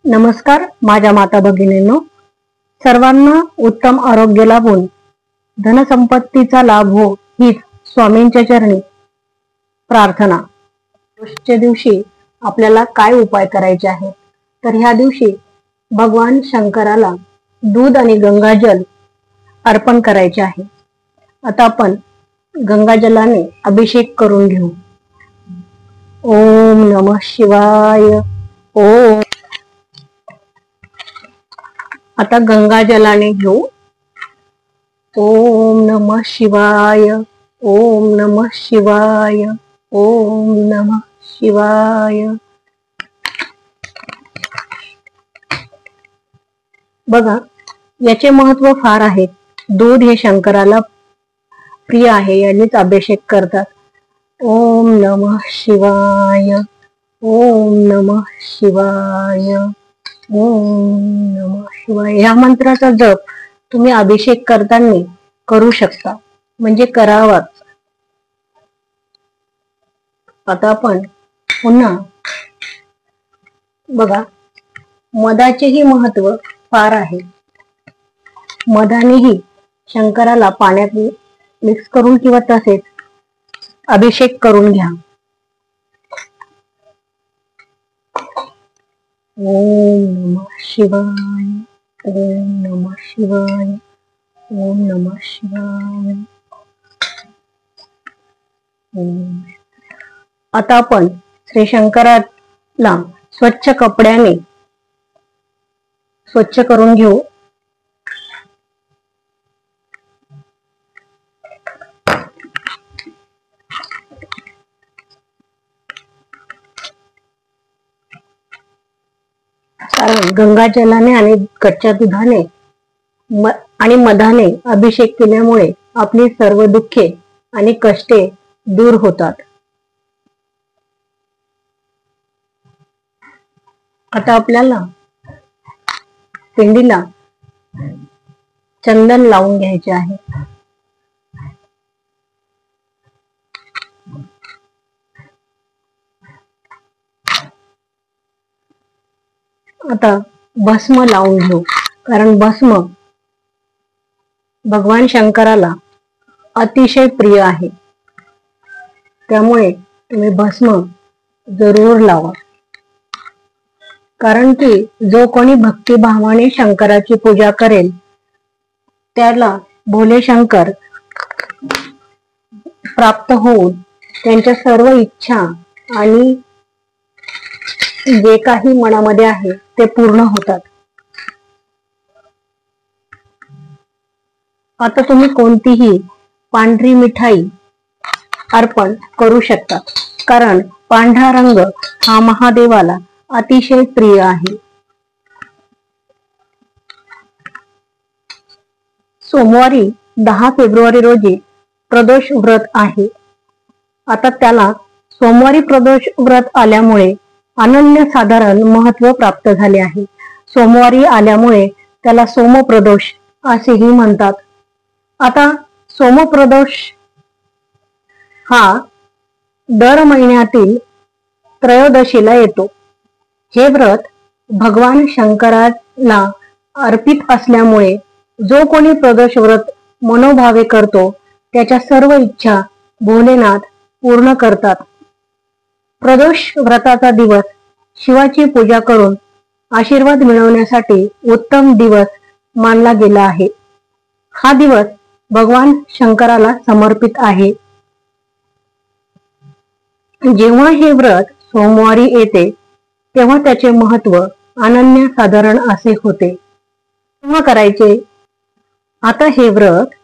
नमस्कार माझ्या माता भगिनींनो, सर्वांना उत्तम आरोग्य लाभून धनसंपत्तीचा लाभ हो हीच स्वामींच्या चरणी प्रार्थना। पुढच्या दिवशी आपल्याला काय उपाय करायचे आहे तर ह्या दिवशी भगवान शंकराला दूध आणि गंगाजल अर्पण करायचे आहे। आता आपण गंगाजलाने अभिषेक करून घेऊ। ओम नमः शिवाय। ओम आता गंगाजलाने घेऊ। ओम नमः शिवाय। ओम नमः शिवाय। ओम नमः शिवाय। बघा, याचे महत्व फार आहे। दूध हे शंकराला प्रिय आहे, यांनीच अभिषेक करतात। ओम नमः शिवाय। ओम नमः शिवाय। ओम नमः शिवाय या मंत्राचा जप तुम्ही अभिषेक करताना करू शकता, म्हणजे करावाच। आता आपण पुन्हा बघा, मधाचेही महत्व फार आहे। मधानेही शंकराला पाण्यात मिक्स करून किंवा तसेच अभिषेक करून घ्या। ओम नमः शिवाय। ओम नमः शिवाय। ओम नमः शिवाय। आता आपण श्री शंकराला स्वच्छ कपड्याने स्वच्छ करून घेऊ। कारण गंगाजलाने आणि कच्च्या दुधाने आणि मधाने अभिषेक केल्यामुळे आपली सर्व दुःखे आणि कष्टे दूर होतात। आता आपल्याला पिंडीला चंदन लावून घ्यायचे आहे। आता भस्म लावून घेऊ, कारण भस्म भगवान शंकराला अतिशय प्रिय आहे, त्यामुळे तुम्ही भस्म जरूर लावा। कारण की जो कोणी भक्तिभावाने शंकराची पूजा करेल त्याला भोले शंकर प्राप्त होऊन त्यांच्या सर्व इच्छा आणि जे काही मनामध्ये आहे ते पूर्ण होतात। आता तुम्ही कोणतीही पांढरी मिठाई अर्पण करू शकता, कारण पांढरा रंग हा महादेवाला अतिशय प्रिय आहे। सोमवारी 10 फेब्रुवारी रोजी प्रदोष व्रत आहे। आता त्याला सोमवारी प्रदोष व्रत आल्यामुळे अनन्यसाधारण महत्व प्राप्त झाले आहे। सोमवारी आल्यामुळे त्याला सोमप्रदोष असेही म्हणतात। आता सोमप्रदोष हा दर महिन्यातील त्रयोदशीला येतो। हे व्रत भगवान शंकराला अर्पित असल्यामुळे जो कोणी प्रदोष व्रत मनोभावे करतो त्याच्या सर्व इच्छा भोलेनाथ पूर्ण करतात। प्रदोष व्रताचा दिवस शिवाची पूजा करून आशीर्वाद मिळवण्यासाठी उत्तम दिवस मानला गेला आहे। हा दिवस भगवान शंकराला समर्पित आहे। जेव्हा हे व्रत सोमवारी येते तेव्हा त्याचे महत्व अनन्यसाधारण असे होते। केव्हा करायचे? आता हे व्रत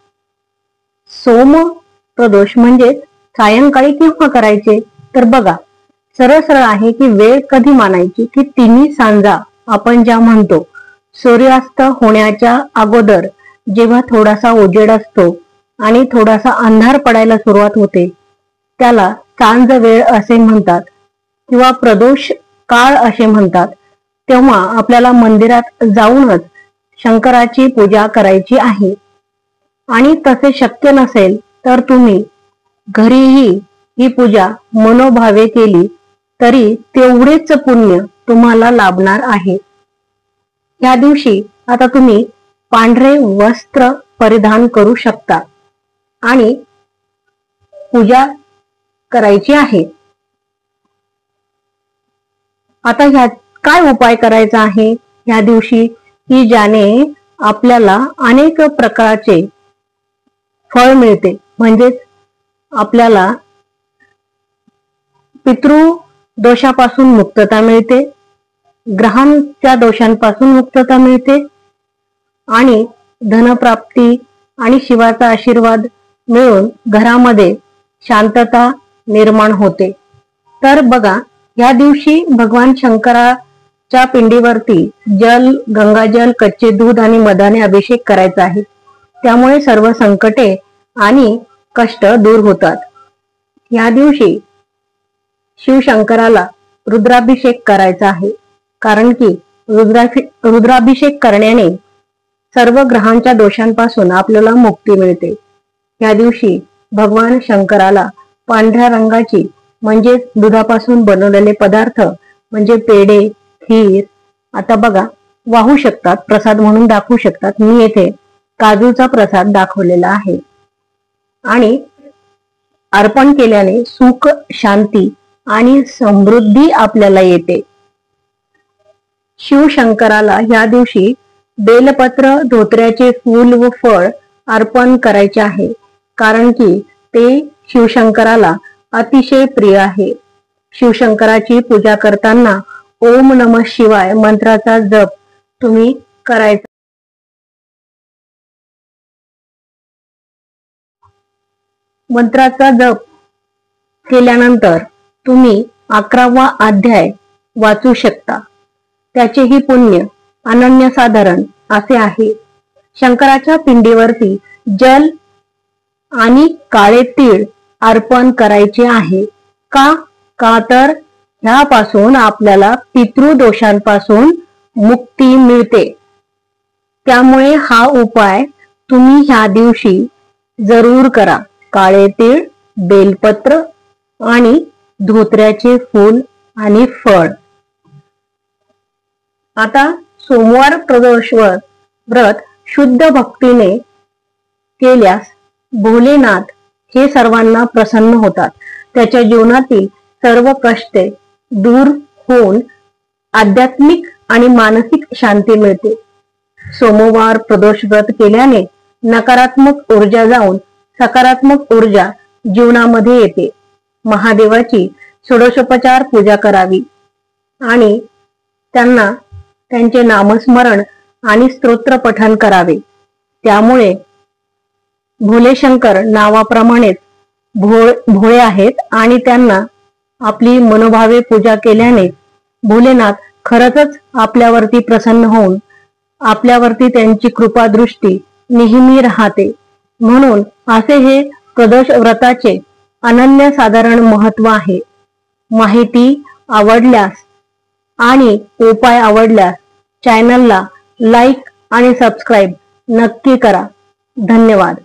सोम प्रदोष म्हणजे सायंकाळी केव्हा करायचे तर बघा, सरळ सरळ आहे की वेळ कधी मानायची की तिन्ही सांजा आपण ज्या म्हणतो, सूर्यास्त होण्याच्या अगोदर जेव्हा थोडासा उजेड असतो आणि थोडासा अंधार पडायला सुरुवात होते त्याला सांज वेळ असे म्हणतात किंवा प्रदोष काळ असे म्हणतात। तेव्हा आपल्याला मंदिरात जाऊनच शंकराची पूजा करायची आहे। आणि तसे शक्य नसेल तर तुम्ही घरीही ही पूजा मनोभावे केली तरी तेवढेच पुण्य तुम्हाला लाभणार आहे। या दिवशी आता तुम्ही पांढरे वस्त्र परिधान करू शकता आणि पूजा करायची आहे। आता ह्यात काय उपाय करायचा आहे या दिवशी की ज्याने आपल्याला अनेक प्रकारचे फळ मिळते, म्हणजेच आपल्याला पितृ दोषापासून मुक्तता मिळते, ग्रहांच्या दोषांपासून मुक्तता मिळते आणि धनप्राप्ती आणि शिवाचा आशीर्वाद मिळून घरामध्ये शांतता निर्माण होते। तर बघा, या दिवशी भगवान शंकराच्या पिंडीवरती गंगाजल, कच्चे दूध आणि मधाने अभिषेक करायचा आहे। त्यामुळे सर्व संकटे आणि कष्ट दूर होतात। या दिवशी शिवशंकराला रुद्राभिषेक करायचा आहे, कारण की रुद्राभिषेक करण्याने सर्व ग्रहांच्या दोषांपासून आपल्याला मुक्ती मिळते। या दिवशी भगवान शंकराला पांढऱ्या रंगाची म्हणजे दुधापासून बनवलेले पदार्थ म्हणजे पेढे, खीर आता बघा वाहू शकतात, प्रसाद म्हणून दाखवू शकतात। मी येथे काजूचा प्रसाद दाखवलेला आहे आणि अर्पण केल्याने सुख, शांती आणि समृद्धी आपल्याला येते। शिवशंकराला या दिवशी बेलपत्र, धोत्र्याचे फूल व फळ अर्पण करायचे आहे, कारण की ते शिवशंकराला अतिशय प्रिय आहे। शिवशंकराची पूजा करताना ओम नमः शिवाय मंत्राचा जप तुम्ही करायचा। मंत्राचा जप केल्यानंतर तुम्ही 11वा अध्याय वाचू शकता। त्याचेही पुण्य अनन्यसाधारण असे आहे। शंकराच्या पिंडीवरती जल आणि काळे तीळ अर्पण करायचे आहे। का तर ह्यापासून आपल्याला पितृदोषांपासून मुक्ती मिळते। त्यामुळे हा उपाय तुम्ही ह्या दिवशी जरूर करा। काळे तीळ, बेलपत्र आणि धोत्र्याचे फूल आणि फळ। आता सोमवार प्रदोष व्रत शुद्ध भक्तीने केल्यास भोलेनाथ हे सर्वांना प्रसन्न होतात। त्याच्या जीवनातील सर्व कष्टे दूर होऊन आध्यात्मिक आणि मानसिक शांती मिळते। सोमवार प्रदोष व्रत केल्याने नकारात्मक ऊर्जा जाऊन सकारात्मक ऊर्जा जीवनामध्ये येते। महादेवाची षोडशोपचार पूजा करावी आणि त्यांचे नामस्मरण आणि स्तोत्र पठण करावे। त्यामुळे भोलेशंकर नावाप्रमाणेच भोळे आहेत आणि त्यांना आपली मनोभावे पूजा केल्याने भोलेनाथ खरंच आपल्यावरती प्रसन्न होऊन आपल्यावरती त्यांची कृपा दृष्टी नेहमी राहते। म्हणून असे हे प्रदोष व्रताचे अनन्यसाधारण महत्व आहे। माहिती आवडल्यास आणि उपाय आवडल्यास चॅनलला लाईक आणि सबस्क्राईब नक्की करा। धन्यवाद।